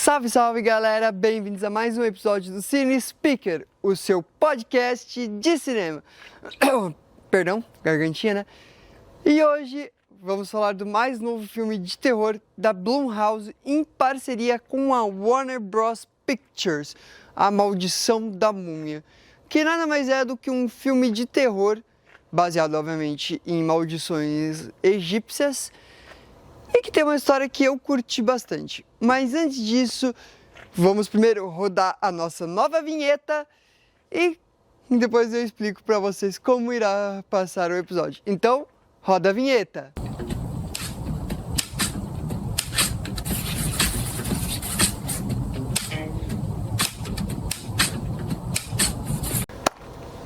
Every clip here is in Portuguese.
Salve, salve galera! Bem-vindos a mais um episódio do Cine Speaker, o seu podcast de cinema. Perdão, gargantinha, né? E hoje vamos falar do mais novo filme de terror da Blumhouse em parceria com a Warner Bros. Pictures, A Maldição da Múmia, que nada mais é do que um filme de terror baseado, obviamente, em maldições egípcias e que tem uma história que eu curti bastante. Mas antes disso, vamos primeiro rodar a nossa nova vinheta e depois eu explico para vocês como irá passar o episódio. Então, roda a vinheta!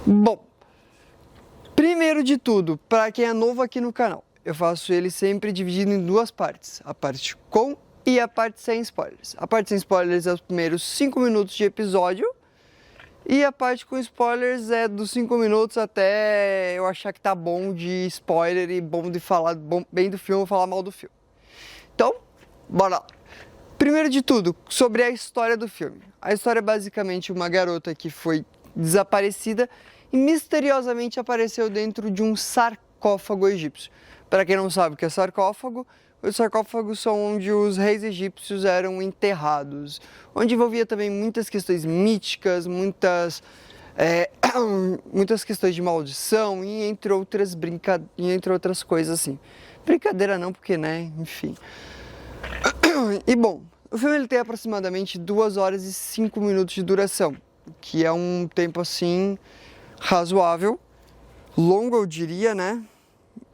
Bom, primeiro de tudo, para quem é novo aqui no canal, eu faço ele sempre dividido em duas partes, a parte com e a parte sem spoilers. A parte sem spoilers é os primeiros 5 minutos de episódio e a parte com spoilers é dos 5 minutos até eu achar que tá bom de spoiler e bom de falar bem do filme ou falar mal do filme. Então, bora lá. Primeiro de tudo, sobre a história do filme. A história é basicamente uma garota que foi desaparecida e misteriosamente apareceu dentro de um sarcófago egípcio. Para quem não sabe o que é sarcófago, os sarcófagos são onde os reis egípcios eram enterrados, onde envolvia também muitas questões míticas, muitas questões de maldição e entre outras coisas assim. Brincadeira não, porque né, enfim. E bom, o filme ele tem aproximadamente 2 horas e 5 minutos de duração, que é um tempo assim razoável, longo eu diria, né?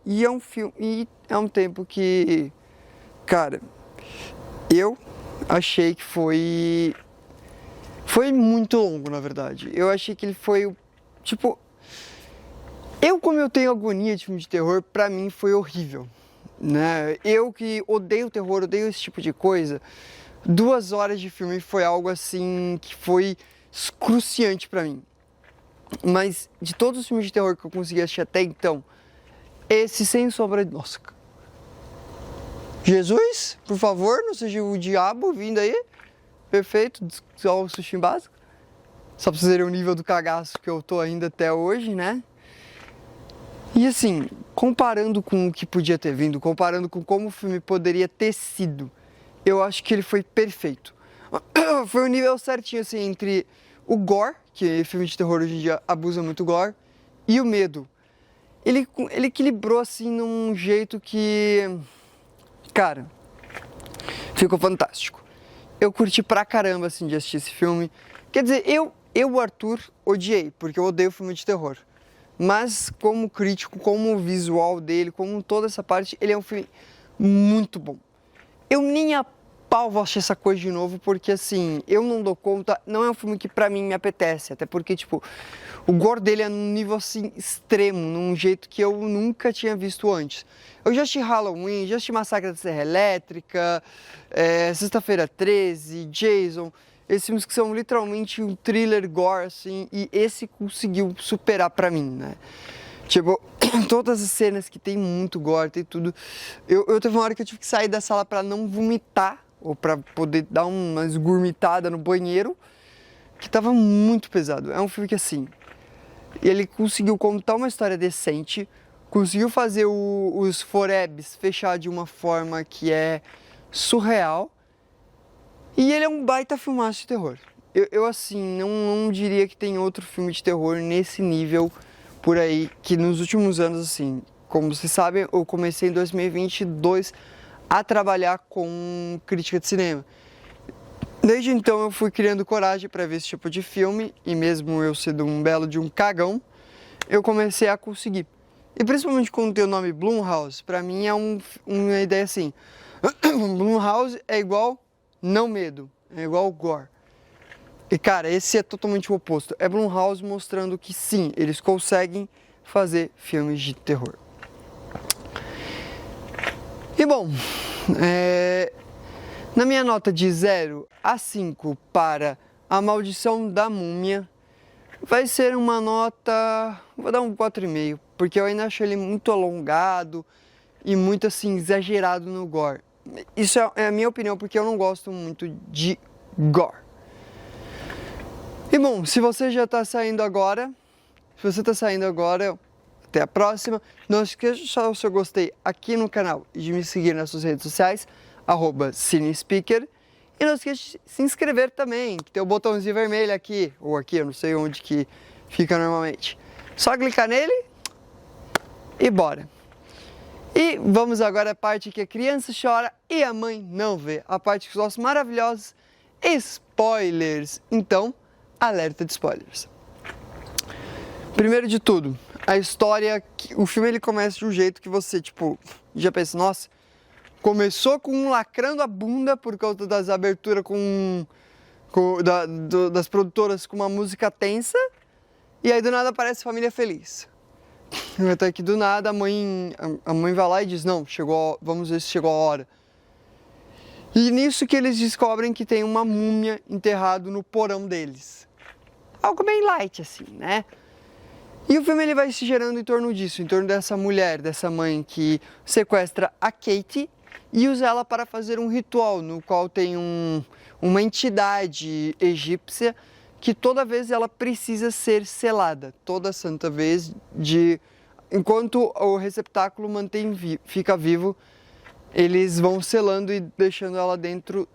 E é um filme, e é um tempo que, cara, eu achei que foi muito longo, na verdade. Eu achei que ele foi, tipo, como eu tenho agonia de filme de terror, pra mim foi horrível, né? Eu que odeio terror, odeio esse tipo de coisa, 2 horas de filme foi algo assim que foi excruciante pra mim. Mas de todos os filmes de terror que eu consegui assistir até então, esse sem sombra de... Nossa. Jesus, por favor, não seja o diabo vindo aí. Perfeito, só o sushi básico. Só pra vocês verem o nível do cagaço que eu tô ainda até hoje, né? E assim, comparando com o que podia ter vindo, comparando com como o filme poderia ter sido, eu acho que ele foi perfeito. Foi um nível certinho, assim, entre o gore, que filme de terror hoje em dia abusa muito gore, e o medo. Ele equilibrou assim num jeito que, cara, ficou fantástico. Eu curti pra caramba assim de assistir esse filme. Quer dizer, o Arthur, odiei, porque eu odeio filme de terror. Mas como crítico, como o visual dele, como toda essa parte, ele é um filme muito bom. Eu nem a pau vou assistir essa coisa de novo, porque assim, eu não dou conta, não é um filme que pra mim me apetece, até porque, tipo, o gore dele é num nível assim, extremo, num jeito que eu nunca tinha visto antes. Eu já assisti Halloween, já assisti Massacre da Serra Elétrica, Sexta-feira 13, Jason, esses filmes que são literalmente um thriller gore, assim, e esse conseguiu superar pra mim, né? Tipo, todas as cenas que tem muito gore, tem tudo. Eu teve uma hora que eu tive que sair da sala pra não vomitar, ou pra poder dar uma esgurmitada no banheiro, que tava muito pesado. É um filme que, assim, ele conseguiu contar uma história decente, conseguiu fazer os forebs fechar de uma forma que é surreal, e ele é um baita filmaço de terror. Eu assim, não diria que tem outro filme de terror nesse nível por aí, que nos últimos anos, assim, como vocês sabem, eu comecei em 2022 a trabalhar com crítica de cinema. Desde então eu fui criando coragem para ver esse tipo de filme, e mesmo eu sendo um belo de um cagão, eu comecei a conseguir. E principalmente quando tem o nome Blumhouse, para mim é uma ideia assim, Blumhouse é igual não medo, é igual gore. E cara, esse é totalmente o oposto. É Blumhouse mostrando que sim, eles conseguem fazer filmes de terror. E bom, na minha nota de 0 a 5 para A Maldição da Múmia, vai ser uma nota, vou dar um 4,5, porque eu ainda acho ele muito alongado e muito assim exagerado no gore. Isso é a minha opinião, porque eu não gosto muito de gore. E bom, se você já está saindo agora, até a próxima. Não esqueça de deixar o seu gostei aqui no canal e de me seguir nas suas redes sociais, @CineSpeaker. E não esqueça de se inscrever também, que tem o botãozinho vermelho aqui, ou aqui, eu não sei onde que fica normalmente. Só clicar nele e bora! E vamos agora à parte que a criança chora e a mãe não vê, a parte que os maravilhosos spoilers. Então, alerta de spoilers. Primeiro de tudo, a história, o filme ele começa de um jeito que você, tipo, já pensa, nossa, começou com um lacrando a bunda por causa das aberturas das produtoras com uma música tensa, e aí do nada aparece família feliz. Até que do nada a mãe vai lá e diz, não, vamos ver se chegou a hora. E nisso que eles descobrem que tem uma múmia enterrado no porão deles. Algo bem light assim, né? E o filme ele vai se gerando em torno disso, em torno dessa mulher, dessa mãe que sequestra a Katie e usa ela para fazer um ritual no qual tem uma entidade egípcia que toda vez ela precisa ser selada, toda santa vez, enquanto o receptáculo fica vivo, eles vão selando e deixando ela dentro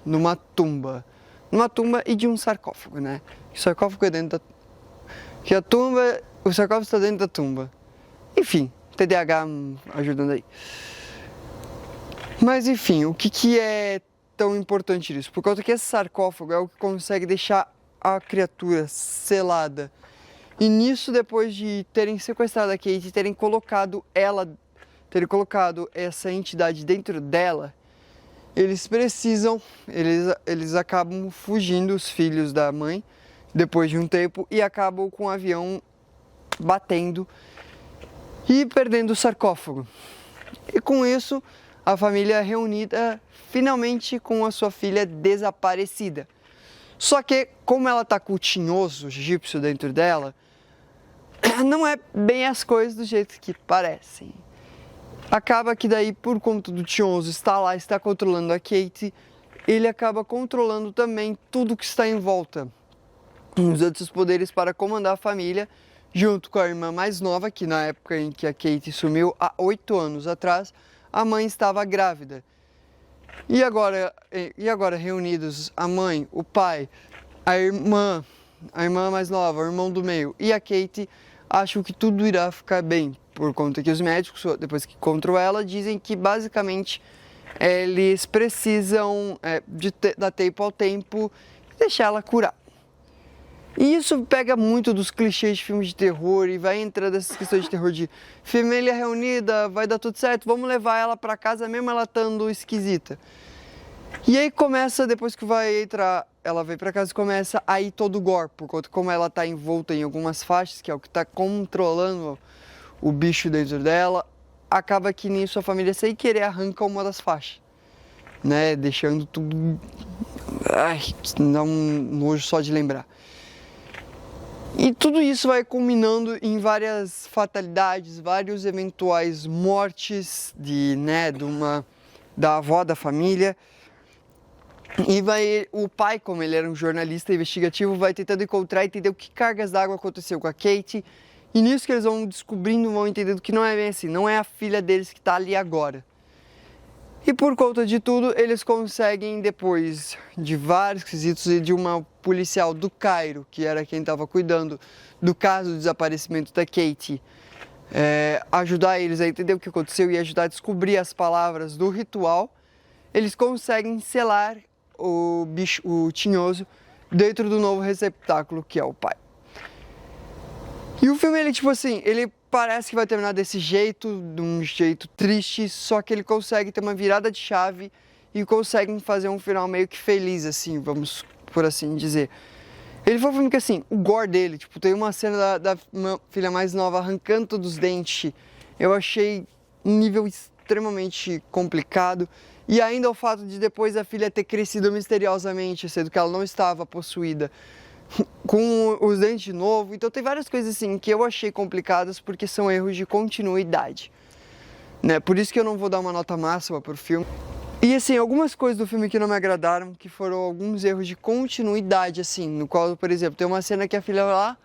numa tumba e de um sarcófago, né? O sarcófago é dentro o sarcófago está dentro da tumba. Enfim, TDAH ajudando aí. Mas enfim, o que é tão importante nisso? Por causa que esse sarcófago é o que consegue deixar a criatura selada. E nisso, depois de terem sequestrado a Kate, terem colocado essa entidade dentro dela, eles acabam fugindo, os filhos da mãe, depois de um tempo, e acabam com o avião batendo e perdendo o sarcófago. E com isso, a família é reunida finalmente com a sua filha desaparecida. Só que, como ela tá com o tinhoso egípcio dentro dela, não é bem as coisas do jeito que parecem. Acaba que daí, por conta do tinhoso está controlando a Kate, ele acaba controlando também tudo que está em volta, usando seus poderes para comandar a família, junto com a irmã mais nova, que na época em que a Kate sumiu, há 8 anos atrás, a mãe estava grávida. E agora reunidos, a mãe, o pai, a irmã mais nova, o irmão do meio e a Kate, acham que tudo irá ficar bem, por conta que os médicos, depois que encontram ela, dizem que basicamente eles precisam dar tempo ao tempo e deixar ela curar. E isso pega muito dos clichês de filmes de terror e vai entrando nessas questões de terror de família reunida, vai dar tudo certo, vamos levar ela para casa mesmo ela estando esquisita. E aí começa, depois que ela vem para casa, começa a ir todo o gore, por conta como ela está envolta em algumas faixas, que é o que está controlando o bicho dentro dela, acaba que nisso a família sem querer arranca uma das faixas, né, deixando tudo... Ai, dá um nojo só de lembrar. E tudo isso vai culminando em várias fatalidades, vários eventuais mortes da avó da família. E o pai, como ele era um jornalista investigativo, vai tentando encontrar e entender o que cargas d'água aconteceu com a Kate. E nisso que eles vão descobrindo, vão entendendo que não é bem assim, não é a filha deles que está ali agora. E por conta de tudo, eles conseguem, depois de vários quesitos e de uma policial do Cairo, que era quem estava cuidando do caso do desaparecimento da Kate, ajudar eles a entender o que aconteceu e ajudar a descobrir as palavras do ritual, eles conseguem selar o tinhoso dentro do novo receptáculo que é o pai. E o filme, ele parece que vai terminar desse jeito, de um jeito triste, só que ele consegue ter uma virada de chave e consegue fazer um final meio que feliz, assim, vamos por assim dizer. Ele foi um filme que, assim, o gore dele, tem uma cena da filha mais nova arrancando todos os dentes, eu achei um nível extremamente complicado. E ainda o fato de depois a filha ter crescido misteriosamente, sendo que ela não estava possuída, com os dentes de novo. Então tem várias coisas assim que eu achei complicadas porque são erros de continuidade, né? Por isso que eu não vou dar uma nota máxima pro filme. E assim, algumas coisas do filme que não me agradaram, que foram alguns erros de continuidade, assim, no qual, por exemplo, tem uma cena que a filha vai lá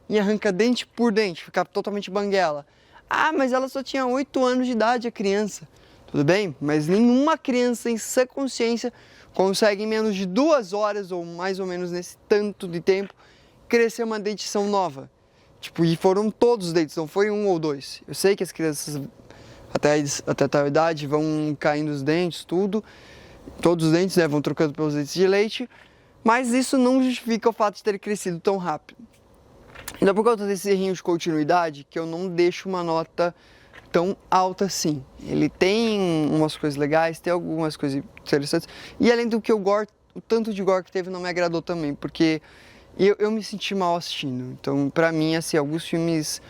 e arranca dente por dente, fica totalmente banguela. Ah, mas ela só tinha 8 anos de idade, a criança. Tudo bem, mas nenhuma criança em sã consciência consegue em menos de 2 horas, ou mais ou menos nesse tanto de tempo, crescer uma dentição nova. Tipo, e foram todos os dentes, não foi um ou dois. Eu sei que as crianças até tal idade vão caindo os dentes, tudo. Todos os dentes, né, vão trocando pelos dentes de leite. Mas isso não justifica o fato de ter crescido tão rápido. Então, por conta desse errinho de continuidade, que eu não deixo uma nota tão alta assim. Ele tem umas coisas legais, tem algumas coisas interessantes. E além do que o gore, o tanto de gore que teve não me agradou também, porque eu me senti mal assistindo. Então, pra mim, assim, alguns filmes...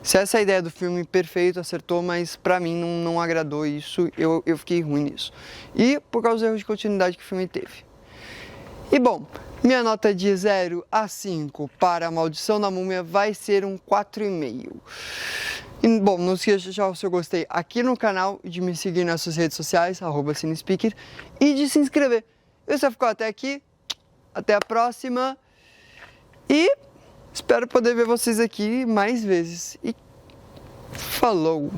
Se essa é a ideia do filme, perfeito, acertou, mas pra mim não agradou isso, eu fiquei ruim nisso. E por causa dos erros de continuidade que o filme teve. E bom, minha nota de 0 a 5 para A Maldição da Múmia vai ser um 4,5. E, bom, não esqueça de deixar o seu gostei aqui no canal, de me seguir nas suas redes sociais, @cinespeaker, e de se inscrever. E você ficou até aqui, até a próxima, e espero poder ver vocês aqui mais vezes. E falou!